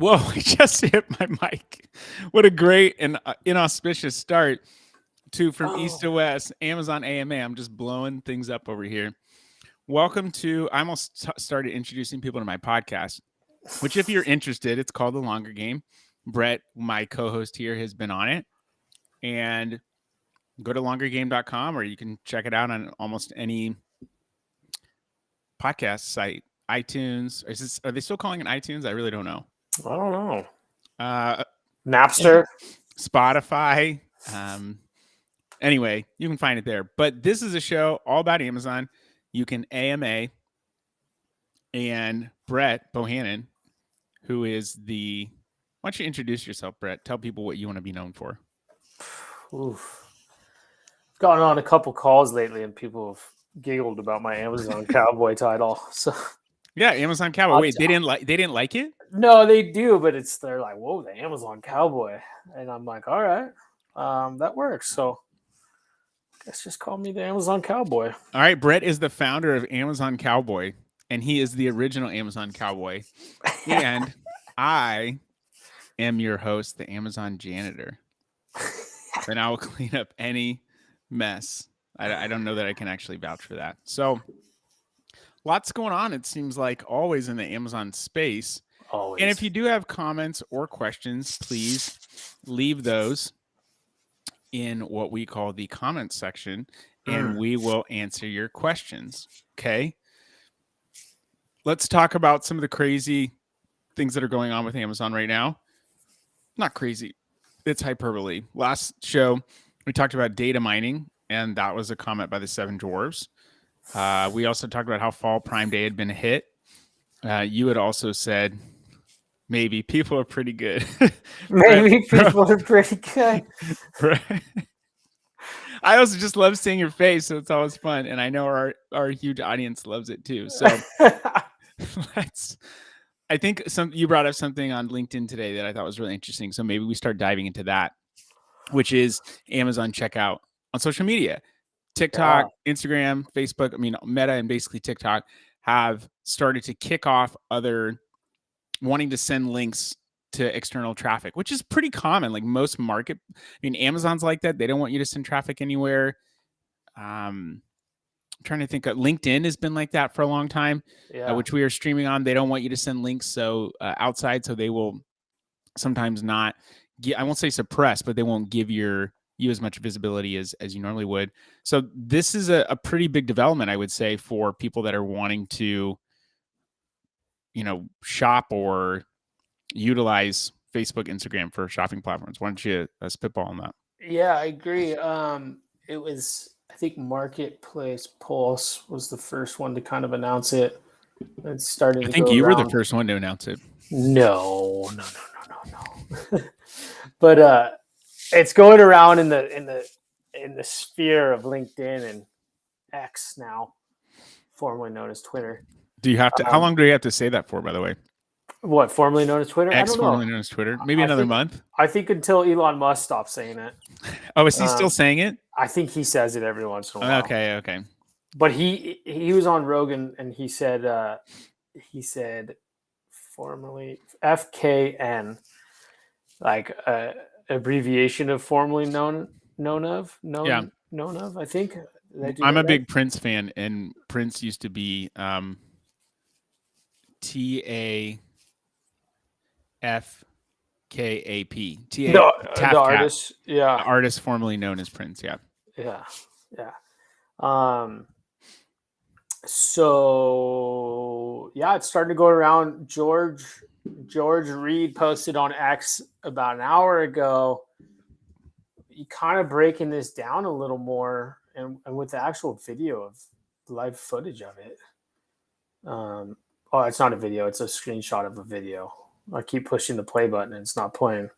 Whoa, I just hit my mic. What a great and inauspicious start to From East to West, Amazon AMA. I'm just blowing things up over here. Welcome to, I almost started introducing people to my podcast, which if you're interested, it's called The Longer Game. Brett, my co-host here, has been on it. And go to longergame.com or you can check it out on almost any podcast site. iTunes. Are they still calling it iTunes? I really don't know. I don't know. Napster, Spotify. Anyway, you can find it there. But this is a show all about Amazon. You can AMA. And Brett Bohannon, who is the... Why don't you introduce yourself, Brett? Tell people what you want to be known for. Oof. I've gotten on a couple calls lately and people have giggled about my Amazon cowboy title. So yeah, Amazon Cowboy. Wait, they didn't like it? No, they do, but they're like, whoa, the Amazon Cowboy. And I'm like, all right, that works. So I guess just call me the Amazon Cowboy. All right, Brett is the founder of Amazon Cowboy, and he is the original Amazon Cowboy. And I am your host, the Amazon Janitor. And I will clean up any mess. I don't know that I can actually vouch for that. So lots going on, it seems like, always in the Amazon space. Always. And if you do have comments or questions, please leave those in what we call the comments section, and we will answer your questions. Okay. Let's talk about some of the crazy things that are going on with Amazon right now. Not crazy. It's hyperbole. Last show, we talked about data mining, and that was a comment by the Seven Dwarves. We also talked about how Fall Prime Day had been hit. You had also said, maybe people are pretty good. Maybe people are pretty good. Right. I also just love seeing your face, so it's always fun. And I know our huge audience loves it too. So I think you brought up something on LinkedIn today that I thought was really interesting. So maybe we start diving into that, which is Amazon checkout on social media. TikTok, Instagram, Facebook, Meta and basically TikTok have started to kick off wanting to send links to external traffic, which is pretty common. Like most Amazon's like that. They don't want you to send traffic anywhere. I'm trying to think of LinkedIn has been like that for a long time, which we are streaming on. They don't want you to send links outside, so they will sometimes not I won't say suppress, but they won't give you as much visibility as you normally would. So this is a pretty big development, I would say, for people that are wanting to, shop or utilize Facebook, Instagram for shopping platforms. Why don't you spitball on that? Yeah, I agree. It was, I think, Marketplace Pulse was the first one to kind of announce it. It started. I think you were the first one to announce it. No. But it's going around in the sphere of LinkedIn and X now, formerly known as Twitter. Do you have to? How long do you have to say that for? By the way, what, formerly known as Twitter? X, formerly known as Twitter. Maybe another month. I think until Elon Musk stops saying it. Oh, is he still saying it? I think he says it every once in a while. Okay. But he was on Rogan and he said formerly FKN, like abbreviation of formerly known of. I think. I'm a big Prince fan, and Prince used to be TAFKAP. The artist, artist formerly known as Prince, yeah. So it's starting to go around. George Reed posted on X about an hour ago, kind of breaking this down a little more, and with the actual video of live footage of it. It's not a video; it's a screenshot of a video. I keep pushing the play button and it's not playing.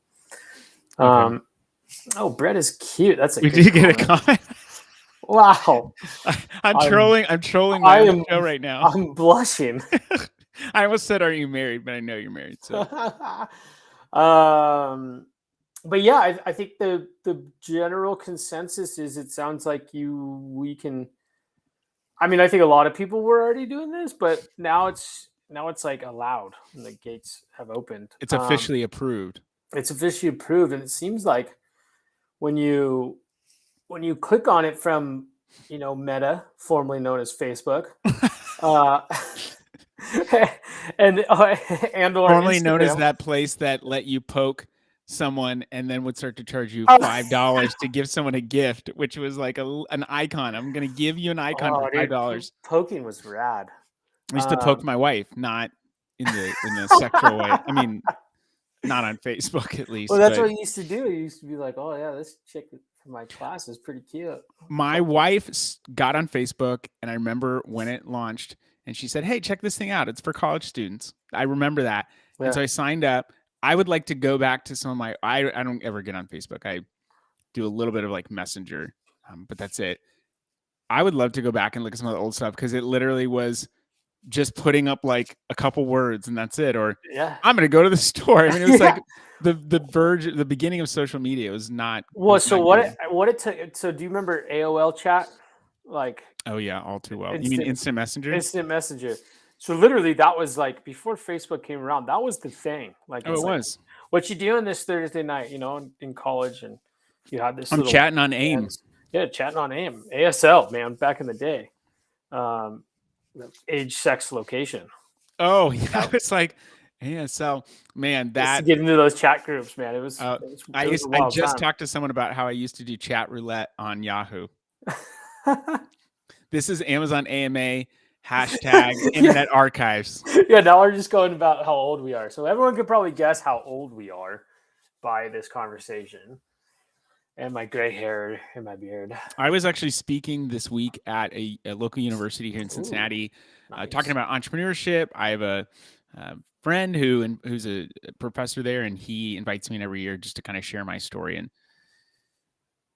Okay. Oh, Brett is cute. That's we did get a comment. Wow. I'm trolling my show right now. I'm blushing. I almost said, "Are you married?" But I know you're married. So. But yeah, I think the general consensus is it sounds like we can. I mean, I think a lot of people were already doing this, but now it's now it's like allowed and the gates have opened. It's officially approved. It's officially approved, and it seems like when you click on it from Meta, formerly known as Facebook, and or Formerly known as Instagram. that place that let you poke someone and then would start to charge you Oh. $5 to give someone a gift, which was like an icon. I'm gonna give you an icon for $5. Poking was rad. I used to poke my wife, not in the sexual way. I mean, not on Facebook at least. Well, that's what you used to do. You used to be like, "Oh yeah, this chick from my class is pretty cute." My wife got on Facebook, and I remember when it launched, and she said, "Hey, check this thing out. It's for college students." I remember that, and so I signed up. I would like to go back to some of my. I don't ever get on Facebook. I do a little bit of like Messenger, but that's it. I would love to go back and look at some of the old stuff because it literally was just putting up like a couple words and that's it. Or I'm going to go to the store. I mean, it was like the beginning of social media. It was not. Well, so what it took. So do you remember AOL chat? Like, oh yeah, all too well. You mean Instant Messenger? Instant Messenger. So literally that was like before Facebook came around, that was the thing. Like, it was. What you doing this Thursday night, in college, and you had this. I'm chatting on AIM. Yeah, chatting on AIM. ASL, man, back in the day. Age, sex, location. Oh yeah, it's like ASL, man. That just to get into those chat groups, man. It was. I just talked to someone about how I used to do chat roulette on Yahoo. This is Amazon AMA hashtag Internet Archives. Yeah, now we're just going about how old we are, so everyone could probably guess how old we are by this conversation. And my gray hair and my beard. I was actually speaking this week at a local university here in Cincinnati, nice. Talking about entrepreneurship. I have a friend who's a professor there, and he invites me in every year just to kind of share my story. And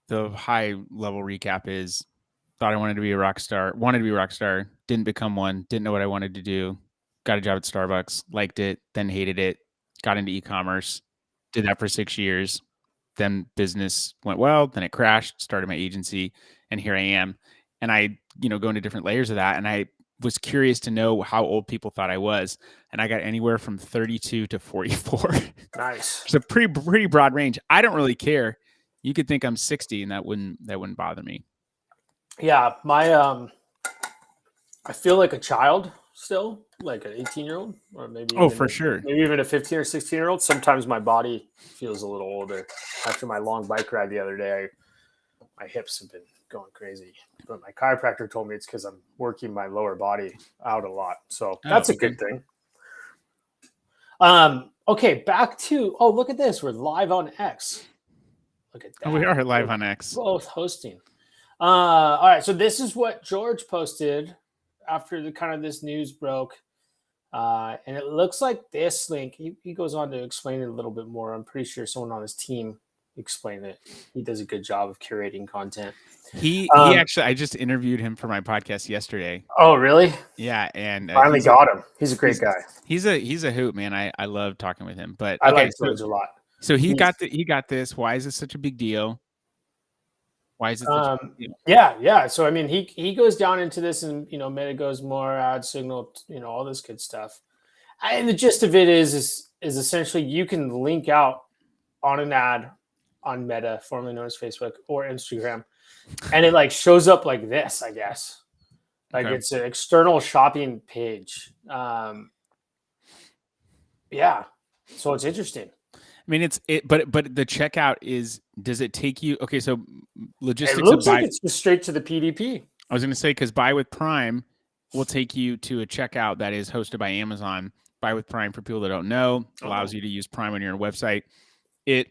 the high level recap is: thought I wanted to be a rock star, didn't become one, didn't know what I wanted to do, got a job at Starbucks, liked it, then hated it, got into e-commerce, did that for 6 years. Then business went well, then it crashed, started my agency, and here I am. And I, go into different layers of that. And I was curious to know how old people thought I was. And I got anywhere from 32 to 44. Nice. It's a pretty broad range. I don't really care. You could think I'm 60 and that wouldn't bother me. Yeah. My, I feel like a child still, like an 18-year-old, or maybe. For sure. Maybe even a 15 or 16-year-old. Sometimes my body feels a little older. After my long bike ride the other day, my hips have been going crazy. But my chiropractor told me it's because I'm working my lower body out a lot. So that's a good thing. Okay, back to, look at this. We're live on X. Look at that. We are live on X. Both hosting. All right, so this is what George posted after this news broke. And it looks like this link, he goes on to explain it a little bit more. I'm pretty sure someone on his team explained it. He does a good job of curating content. He actually, I just interviewed him for my podcast yesterday. Oh, really? Yeah. And finally got him. He's a great guy. He's a hoot, man. I love talking with him, but I like George a lot. So he got this. Why is this such a big deal? Why is it? Yeah. So I mean, he goes down into this, and Meta goes more ad signal, all this good stuff. And the gist of it is essentially you can link out on an ad on Meta, formerly known as Facebook or Instagram, and it shows up like this, I guess. It's an external shopping page. Yeah. So it's interesting. I mean, but the checkout does it take you? Okay, so logistics. It looks like it's just straight to the PDP. I was going to say, because Buy with Prime will take you to a checkout that is hosted by Amazon. Buy with Prime, for people that don't know, allows you to use Prime on your website. You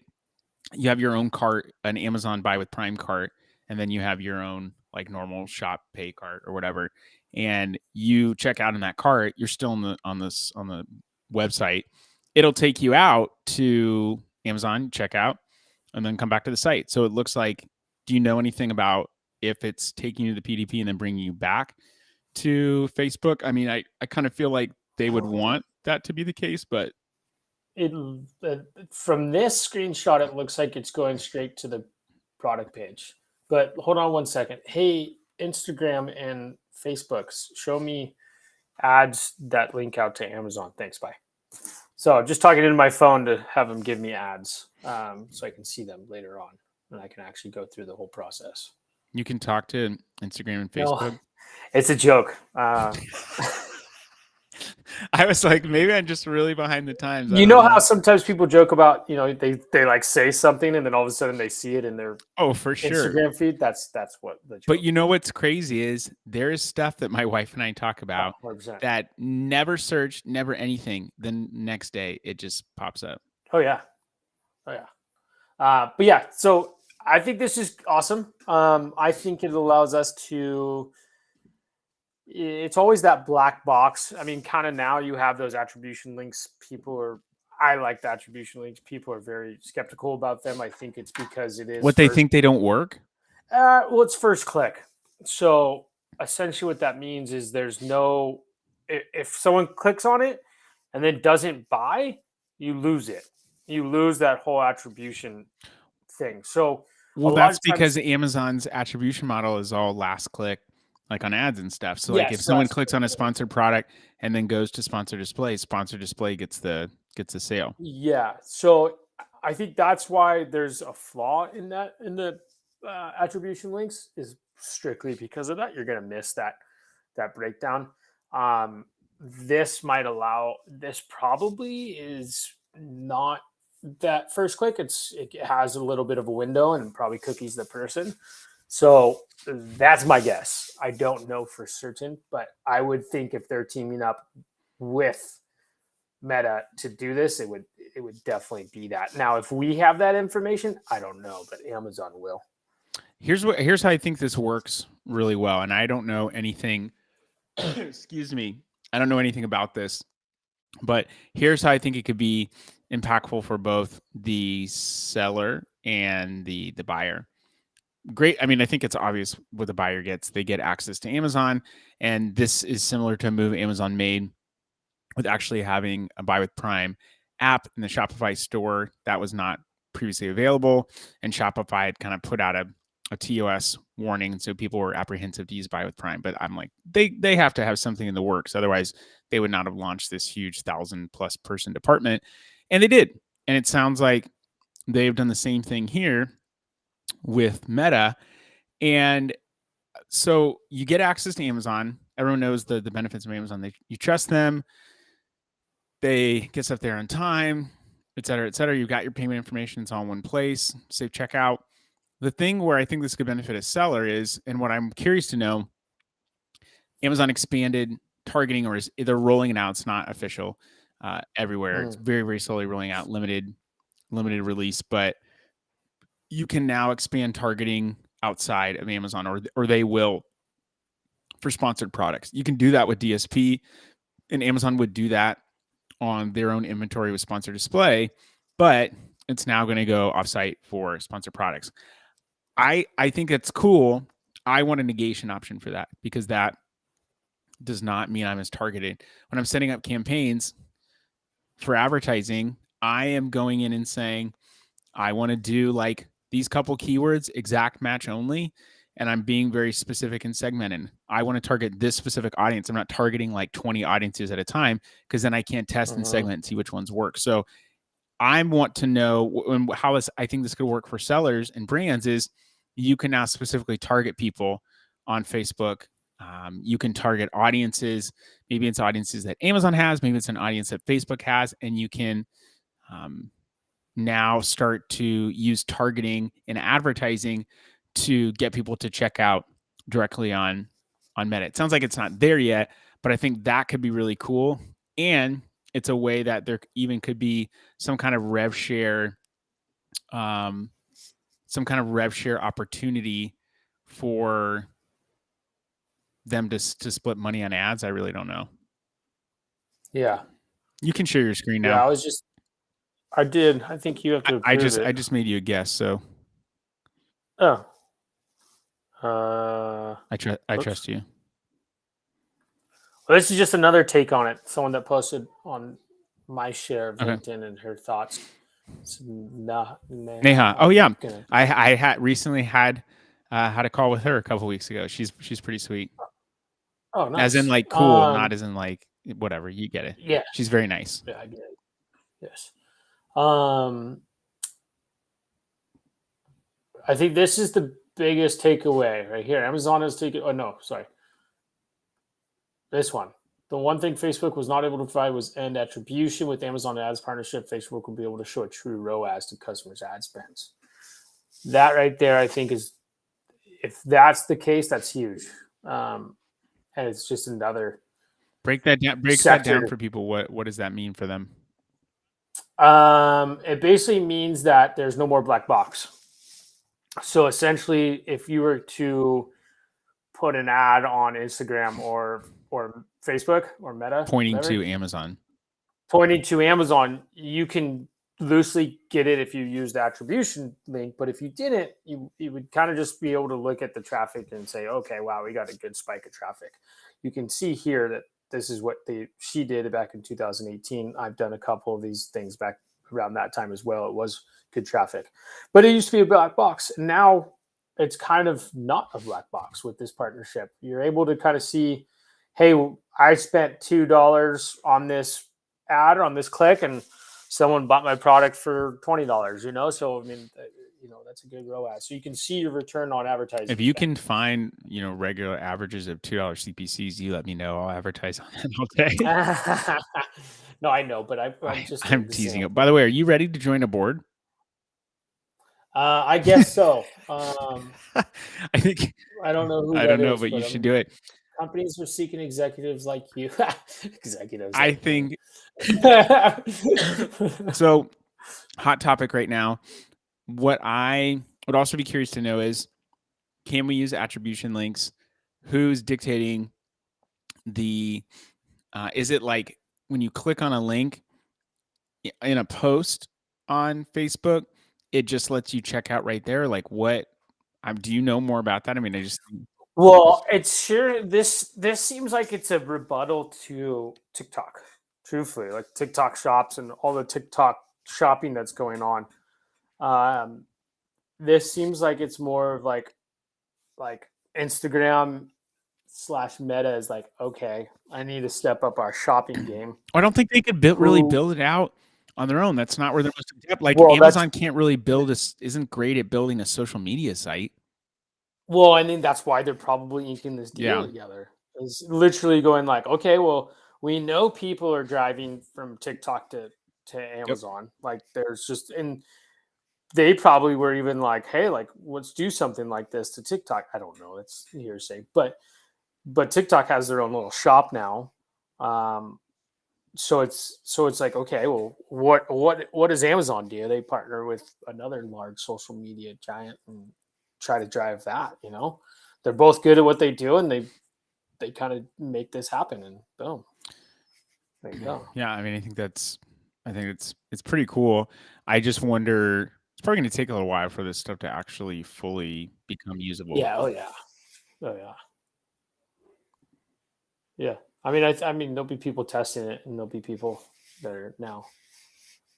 have your own cart, an Amazon Buy with Prime cart, and then you have your own normal shop pay cart or whatever. And you check out in that cart. You're still on the website. It'll take you out to Amazon, check out, and then come back to the site. So it looks like, do you know anything about if it's taking you to the PDP and then bringing you back to Facebook? I mean, I kind of feel like they would want that to be the case, but from this screenshot, it looks like it's going straight to the product page. But hold on one second. Hey, Instagram and Facebook, show me adds that link out to Amazon. Thanks, bye. So just talking into my phone to have them give me ads, so I can see them later on, and I can actually go through the whole process. You can talk to Instagram and No, Facebook. it's a joke. I was like, maybe I'm just really behind the times. You know how sometimes people joke about, they like say something and then all of a sudden they see it in their for sure. Instagram feed. That's what the joke. But you know what's crazy is there is stuff that my wife and I talk about 100%. that never searched, never anything. Then next day it just pops up. Oh yeah. But yeah, so I think this is awesome. I think it allows us to. It's always that black box. I mean, kind of now you have those attribution links. I like the attribution links. People are very skeptical about them. I think it's because it is what they think they don't work. Well, it's first click. So essentially, what that means is there's no. If someone clicks on it and then doesn't buy, you lose it. You lose that whole attribution thing. So, that's because Amazon's attribution model is all last click, like on ads and stuff. So like if someone clicks on a sponsored product and then goes to sponsor display gets the sale. Yeah. So I think that's why there's a flaw in the attribution links, is strictly because of that. You're going to miss that breakdown. This probably is not that first click. It has a little bit of a window and probably cookies the person. So that's my guess. I don't know for certain, but I would think if they're teaming up with Meta to do this, it would definitely be that. Now, if we have that information, I don't know, but Amazon will. Here's how I think this works really well, and I don't know anything. Excuse me, I don't know anything about this, but here's how I think it could be impactful for both the seller and the buyer. Great. I mean, I think it's obvious what the buyer gets. They get access to Amazon, and this is similar to a move Amazon made with actually having a Buy with Prime app in the Shopify store that was not previously available, and Shopify had kind of put out a TOS warning, and so people were apprehensive to use Buy with Prime. But I'm like, they have to have something in the works, otherwise they would not have launched this huge 1,000+ person department, and they did. And it sounds like they've done the same thing here with Meta. And so you get access to Amazon. Everyone knows the benefits of Amazon. You trust them. They get stuff there on time, et cetera, et cetera. You've got your payment information. It's all in one place. Safe checkout. The thing where I think this could benefit a seller is, and what I'm curious to know, Amazon expanded targeting, or they're rolling it out. It's not official everywhere. It's very, very slowly rolling out, limited release, but you can now expand targeting outside of Amazon, or they will, for sponsored products. You can do that with DSP, and Amazon would do that on their own inventory with sponsored display, but it's now going to go offsite for sponsored products. I think that's cool. I want a negation option for that, because that does not mean I'm as targeted. When I'm setting up campaigns for advertising, I am going in and saying, I want to do like these couple keywords, exact match only, and I'm being very specific and segmented. I want to target this specific audience. I'm not targeting like 20 audiences at a time, because then I can't test and segment and see which ones work. So I want to know how I think this could work for sellers and brands is you can now specifically target people on Facebook. You can target audiences. Maybe it's audiences that Amazon has. Maybe it's an audience that Facebook has. And you can now start to use targeting and advertising to get people to check out directly on Meta. It sounds like it's not there yet, but I think that could be really cool. And it's a way that there even could be some kind of rev share, opportunity for them to split money on ads. I really don't know. Yeah. You can share your screen now. Yeah, I did. I think you have to approve I just made you a guess, so. Oh. I trust you. Well, this is just another take on it. Someone that posted on my share of LinkedIn and her thoughts. Neha. Oh yeah, I had recently had a call with her a couple weeks ago. She's pretty sweet. Oh, nice. As in like cool, not as in like whatever. You get it. Yeah. She's very nice. Yeah, I get it. Yes. I think this is the biggest takeaway right here. Amazon is taking. Oh no, sorry. This one. The one thing Facebook was not able to provide was end attribution. With Amazon Ads partnership, Facebook will be able to show a true ROAS to customers' ad spends. That right there, I think, is, if that's the case, that's huge. And it's just another break that down. Breaks that down for people. What does that mean for them? It basically means that there's no more black box. So essentially, if you were to put an ad on Instagram or Facebook or Meta, pointing to Amazon, you can loosely get it if you use the attribution link. But if you didn't, you would kind of just be able to look at the traffic and say, okay, wow, we got a good spike of traffic. You can see here that this is what she did back in 2018. I've done a couple of these things back around that time as well. It was good traffic, but it used to be a black box. And now it's kind of not a black box with this partnership. You're able to kind of see, hey, I spent $2 on this ad, on this click, and someone bought my product for $20, So, I mean, that's a good ROAS. So you can see your return on advertising. If you can find, regular averages of $2 CPCs, you let me know. I'll advertise on that all day. No, I know, but I'm teasing it. By the way, are you ready to join a board? I guess so. I don't know who. I don't know, but you should do it. Companies are seeking executives like you. Executives. I think. So, hot topic right now. What I would also be curious to know is, can we use attribution links? Who's dictating the? Is it like when you click on a link in a post on Facebook, it just lets you check out right there? Like what? Do you know more about that? I mean, Well, it's sure this seems like it's a rebuttal to TikTok. Truthfully, like TikTok shops and all the TikTok shopping that's going on. This seems like it's more of like Instagram / Meta is like, okay, I need to step up our shopping game. I don't think they could really build it out on their own. That's not where they're most adept. Like Amazon can't really isn't great at building a social media site. Well, I think that's why they're probably inking this deal together. Is literally going like, okay, well, we know people are driving from TikTok to Amazon. Yep. Like there's just, and they probably were even like, hey, like let's do something like this to TikTok. I don't know, it's hearsay, but TikTok has their own little shop now. So it's like, okay, well, what does Amazon do? They partner with another large social media giant and try to drive that. They're both good at what they do, and they kind of make this happen, and boom, there you go. Yeah, I mean, I think it's pretty cool. I just wonder, it's probably going to take a little while for this stuff to actually fully become usable. Yeah. Oh yeah. Yeah. I mean, there'll be people testing it, and there'll be people that are now,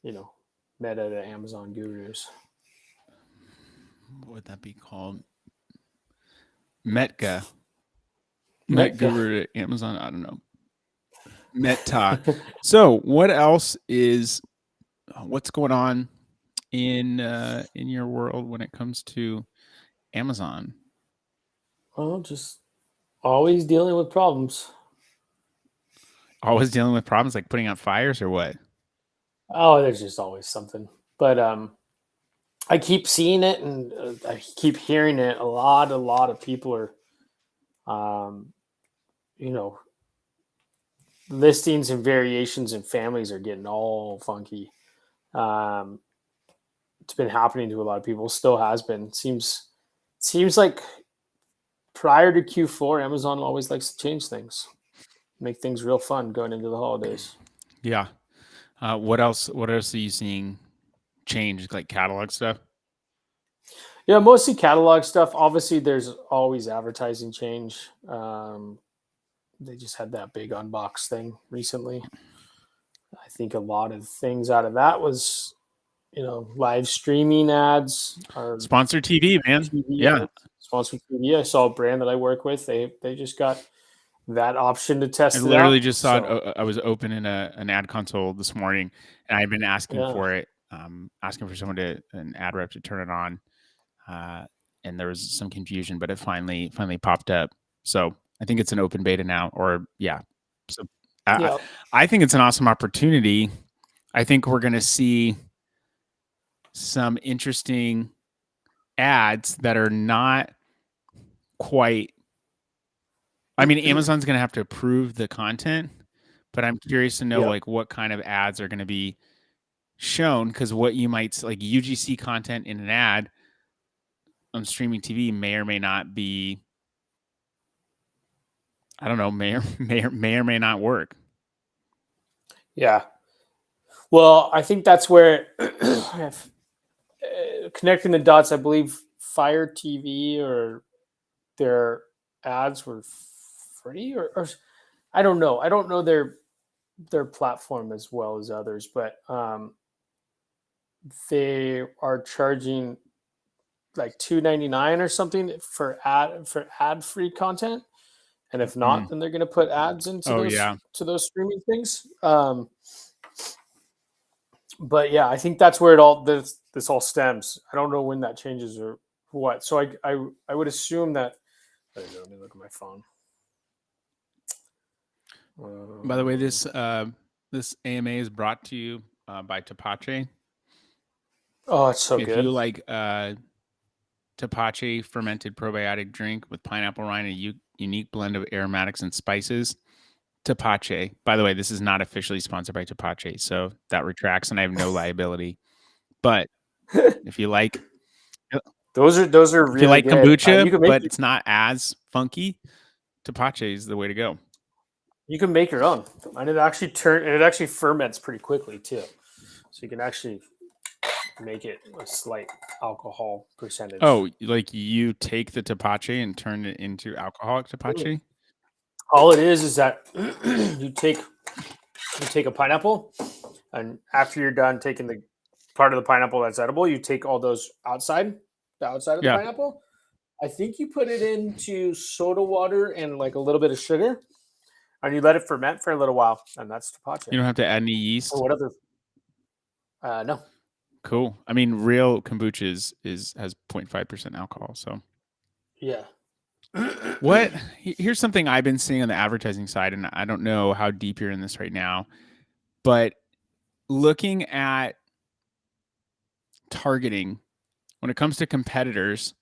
Meta to Amazon gurus. What would that be called? Met guru to Amazon. I don't know. Meta. So, what's going on in your world when it comes to Amazon? Well, just always dealing with problems. Always dealing with problems, like putting out fires, or what? Oh, there's just always something. But I keep seeing it, and I keep hearing it. A lot of people are, listings and variations and families are getting all funky. It's been happening to a lot of people. Still has been. Seems like prior to Q4, Amazon always likes to change things, make things real fun going into the holidays. Yeah. What else are you seeing change, like catalog stuff? Yeah, mostly catalog stuff. Obviously, there's always advertising change. They just had that big unbox thing recently. I think a lot of things out of that was, live streaming ads. Or sponsored TV, man. TV, yeah. Sponsored TV. I saw a brand that I work with. They just got that option to test I it literally out. just saw So, it. I was opening an ad console this morning, and I've been asking yeah. for it, asking for an ad rep to turn it on. And there was some confusion, but it finally popped up. So I think it's an open beta now, or yeah. So Yeah. I think it's an awesome opportunity. I think we're going to see some interesting ads that are not quite. I mean, Amazon's going to have to approve the content, but I'm curious to know Yep. like what kind of ads are going to be shown, because what you might like UGC content in an ad on streaming TV may or may not be. I don't know, may or may not work. Yeah. Well, I think that's where connecting the dots. I believe Fire TV or their ads were free, or I don't know. I don't know their platform as well as others, but they are charging like $2.99 or something for ad free content, and if not, then they're going to put ads into Oh yeah. those streaming things. But yeah, I think that's where it all this all stems. I don't know when that changes or what. So I would assume that. Let me look at my phone. By the way, this AMA is brought to you by Tepache. Oh, it's so If good. you like Tepache fermented probiotic drink with pineapple rind and a unique blend of aromatics and spices, Tepache. By the way, this is not officially sponsored by Tepache, so that retracts, and I have no liability. But if you like, those are if you really like good. kombucha, but it's not as funky, Tepache is the way to go. You can make your own, and it actually ferments pretty quickly too. So you can actually make it a slight alcohol percentage. Oh, like you take the Tepache and turn it into alcoholic Tepache? All it is that you take a pineapple, and after you're done taking the part of the pineapple that's edible, you take all those the outside of the Yeah. pineapple. I think you put it into soda water and like a little bit of sugar, and you let it ferment for a little while, and that's Tepache. You don't have to add any yeast. Or whatever. No. Cool. I mean, real kombucha has 0.5% alcohol. So Yeah. what? Here's something I've been seeing on the advertising side, and I don't know how deep you're in this right now, but looking at targeting when it comes to competitors,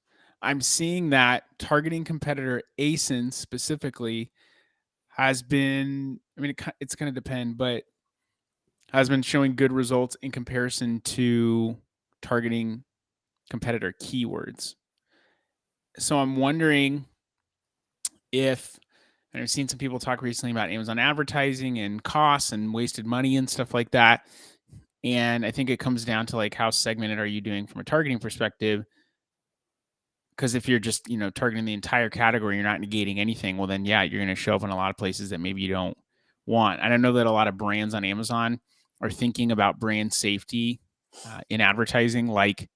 I'm seeing that targeting competitor ASIN specifically has been. I mean, it's going to depend, but has been showing good results in comparison to targeting competitor keywords. So I'm wondering if, and I've seen some people talk recently about Amazon advertising and costs and wasted money and stuff like that. And I think it comes down to like how segmented are you doing from a targeting perspective? Because if you're just, targeting the entire category, you're not negating anything. Well, then, yeah, you're going to show up in a lot of places that maybe you don't want. And I know that a lot of brands on Amazon are thinking about brand safety in advertising, like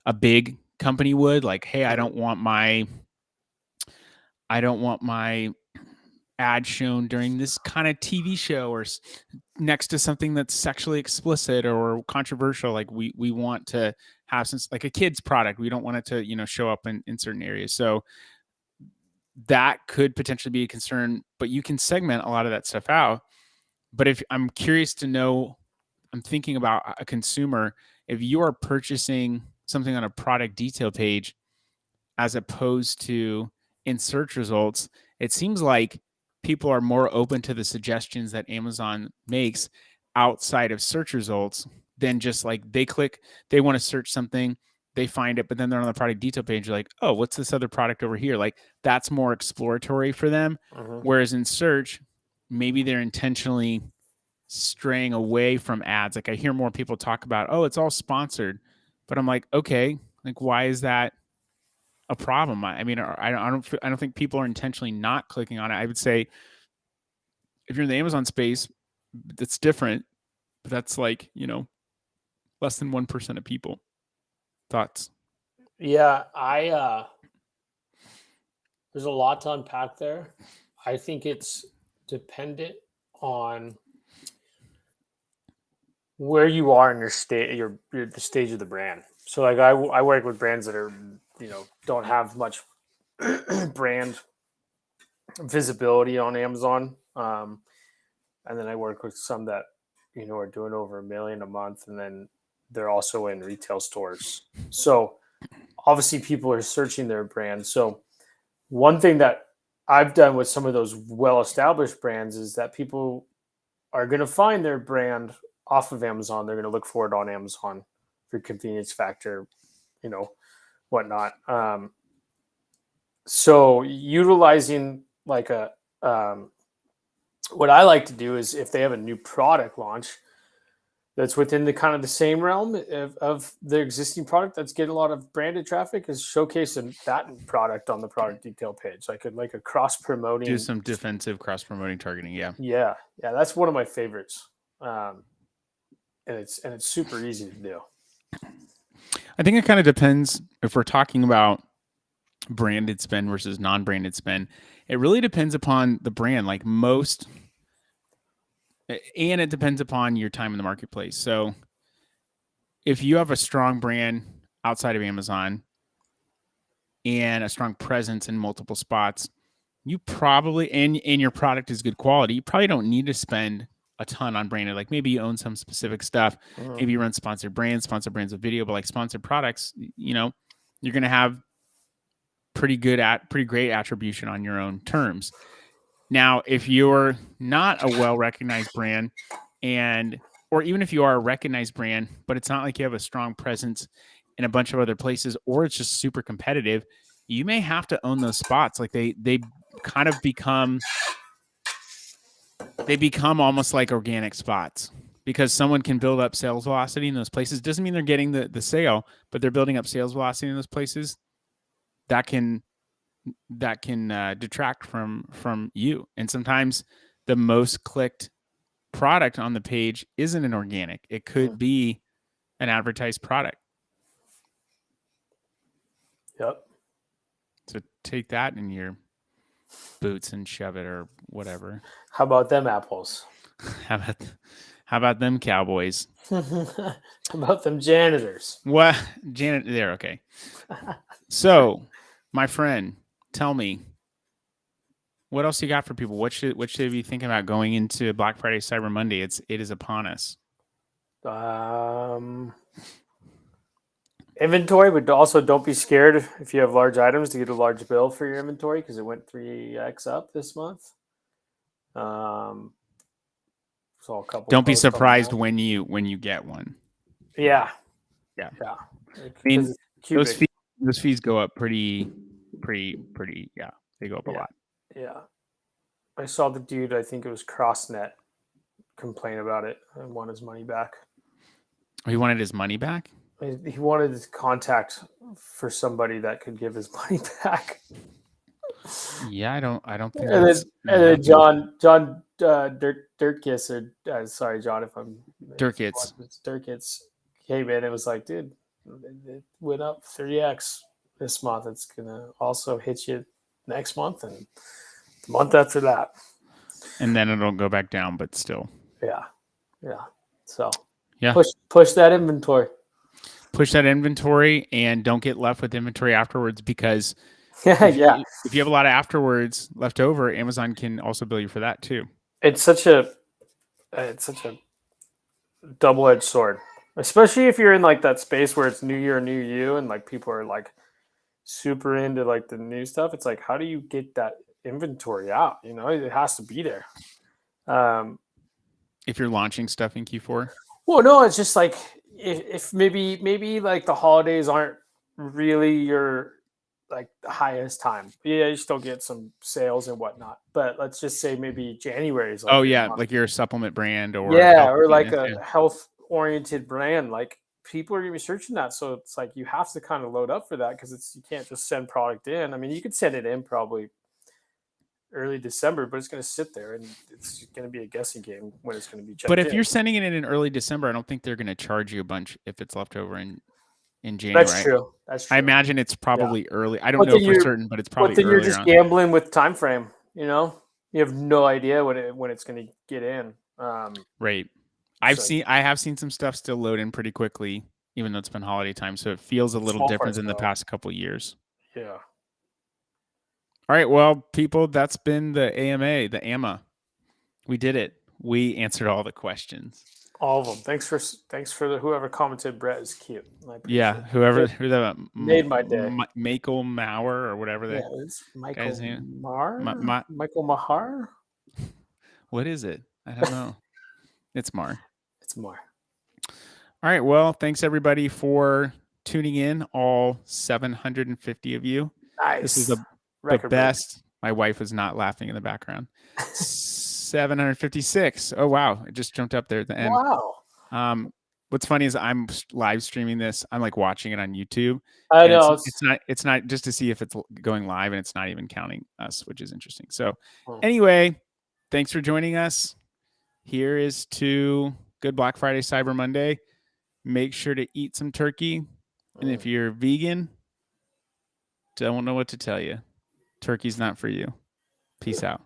a big company would. Like, hey, I don't want my ad shown during this kind of TV show or next to something that's sexually explicit or controversial. Like we want to have some, like a kid's product. We don't want it to, show up in certain areas. So that could potentially be a concern, but you can segment a lot of that stuff out. But if I'm curious to know, I'm thinking about a consumer, if you are purchasing something on a product detail page, as opposed to in search results, it seems like people are more open to the suggestions that Amazon makes outside of search results than just like they want to search something, they find it, but then they're on the product detail page, like, oh, what's this other product over here? Like that's more exploratory for them. Whereas in search, maybe they're intentionally straying away from ads. Like I hear more people talk about, oh, it's all sponsored, but I'm like, okay, like why is that a problem? I mean, I don't think people are intentionally not clicking on it. I would say if you're in the Amazon space, that's different, but that's like, less than 1% of people. Thoughts? Yeah, there's a lot to unpack there. I think it's dependent on where you are in your state, the stage of the brand. So like I work with brands that are, don't have much brand visibility on Amazon. And then I work with some that, are doing over $1 million a month, and then they're also in retail stores. So obviously people are searching their brand. So one thing that I've done with some of those well-established brands is that people are going to find their brand off of Amazon. They're going to look for it on Amazon for convenience factor, whatnot. So utilizing like what I like to do is if they have a new product launch that's within the kind of the same realm of the existing product that's getting a lot of branded traffic, is showcasing that product on the product detail page, like a cross promoting. Do some defensive cross promoting targeting. Yeah. That's one of my favorites, and it's super easy to do. I think it kind of depends if we're talking about branded spend versus non-branded spend. It really depends upon the brand, like most, and it depends upon your time in the marketplace. So if you have a strong brand outside of Amazon and a strong presence in multiple spots, you probably, and your product is good quality, you probably don't need to spend a ton on branded. Like maybe you own some specific stuff. Maybe you run sponsored brands with video, but like sponsored products, you're going to have pretty great attribution on your own terms. Now, if you're not a well-recognized brand, or even if you are a recognized brand, but it's not like you have a strong presence in a bunch of other places, or it's just super competitive, you may have to own those spots. Like they kind of become almost like organic spots, because someone can build up sales velocity in those places. Doesn't mean they're getting the sale, but they're building up sales velocity in those places. That can detract from you. And sometimes the most clicked product on the page isn't an organic. It could be an advertised product. Yep. So take that in your boots and shove it, or whatever. How about them apples? How about them cowboys? How about them janitors? What? They're okay. So, my friend, tell me, what else you got for people? What should they be thinking about going into Black Friday, Cyber Monday? It is upon us. Inventory, but also don't be scared if you have large items to get a large bill for your inventory, because it went 3x up this month. So a couple. Don't be surprised when you get one. Yeah. I mean, those fees go up pretty. Yeah, they go up a lot. Yeah, I saw the dude, I think it was CrossNet, complain about it and want his money back. He wanted his money back? He wanted his contact for somebody that could give his money back. Yeah, I don't think. And then John Dirtkiss, or sorry, John, if I'm Dirkits came in and was like, dude, it went up 3x this month. It's gonna also hit you next month and the month after that, and then it'll go back down, but still. Yeah. So yeah, push that inventory. Push that inventory, and don't get left with inventory afterwards, because if you have a lot of afterwards left over, Amazon can also bill you for that too. It's such a double-edged sword, especially if you're in like that space where it's new year, new you, and like people are like super into like the new stuff. It's like, how do you get that inventory out? It has to be there. If you're launching stuff in Q4. Well, no, it's just like if maybe like the holidays aren't really your like the highest time. Yeah, you still get some sales and whatnot, but let's just say maybe January is like like your supplement brand, or or like a health oriented brand. Like people are gonna be searching that, so it's like you have to kind of load up for that, because you can't just send product in. I mean, you could send it in probably early December, but it's going to sit there and it's going to be a guessing game when it's going to be checked. But if you're sending it in early December, I don't think they're going to charge you a bunch if it's left over in January. That's true. I imagine it's probably early. I don't know for certain, but it's probably. But then you're just gambling with time frame. You have no idea when it's going to get in. Right. I So have seen some stuff still load in pretty quickly, even though it's been holiday time. So it feels a little so far, different than the so, past couple years. yeah. All right. Well, people, that's been the AMA, the AMA. We did it. We answered all the questions. All of them. Thanks for whoever commented. Brett is cute. I appreciate Yeah. it. Who Made my day. Michael Maurer or whatever Yeah, that it's Michael guy's name. Michael Mahar. What is it? I don't know. It's Mar. It's Mar. All right. Well, thanks everybody for tuning in. All 750 of you. Nice. This is the best. My wife was not laughing in the background. 756. Oh wow! It just jumped up there at the end. Wow. What's funny is I'm live streaming this. I'm like watching it on YouTube. I know. It's not just to see if it's going live, and it's not even counting us, which is interesting. So anyway, thanks for joining us. Here is to good Black Friday, Cyber Monday. Make sure to eat some turkey. And if you're vegan, don't know what to tell you. Turkey's not for you. Peace out.